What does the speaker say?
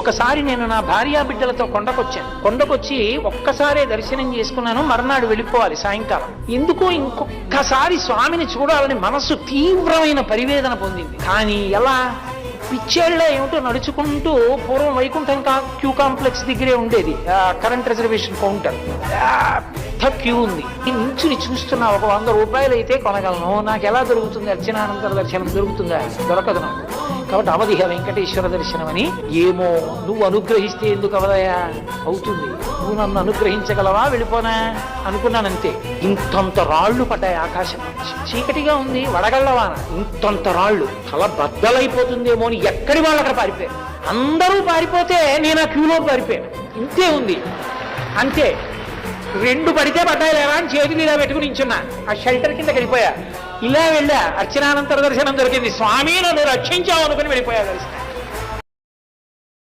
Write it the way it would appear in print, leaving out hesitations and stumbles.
ఒకసారి నేను నా భార్యా బిడ్డలతో కొండకొచ్చి ఒక్కసారే దర్శనం చేసుకున్నాను. మర్నాడు వెళ్ళిపోవాలి సాయంకాలం. ఎందుకో ఇంకొక్కసారి స్వామిని చూడాలని మనస్సు తీవ్రమైన పరివేదన పొందింది. కానీ ఎలా? పిచ్చేళ్ళ ఏమిటో నడుచుకుంటూ పూర్వం వైకుంఠం క్యూ కాంప్లెక్స్ దగ్గరే ఉండేది కరెంట్ రిజర్వేషన్ కౌంటర్. పెద్ద క్యూ ఉంది. నించుని చూస్తున్నా. ఒక 100 రూపాయలు అయితే కొనగలను. నాకు ఎలా దొరుకుతుంది? అర్చనానంతర దర్శనం దొరుకుతుందా? దొరకదు నాకు. కాబట్టి అవధిహ వెంకటేశ్వర దర్శనం అని. ఏమో నువ్వు అనుగ్రహిస్తే ఎందుకు అవదయా? అవుతుంది. నువ్వు నన్ను అనుగ్రహించగలవా? వెళ్ళిపోనా అనుకున్నానంతే. ఇంతంత రాళ్లు పడ్డాయి ఆకాశం నుంచి. చీకటిగా ఉంది, వడగళ్ళవాన. ఇంతంత రాళ్లు. తల బద్దలైపోతుందేమో అని ఎక్కడి వాళ్ళు అక్కడ పారిపోయారు. అందరూ పారిపోతే నేను ఆ క్యూలో పారిపోయాను. ఇంతే ఉంది, అంతే. 2 పడితే పడ్డాయి లేవా అని చేతులు ఇలా పెట్టుకుని నించున్నా. ఆ షెల్టర్ కింద వెళ్ళిపోయా. ఇలా వెళ్ళా. అర్చనానంతర దర్శనం దొరికింది. స్వామి నన్ను రక్షించావు అనుకుని వెళ్ళిపోయా దర్శనం.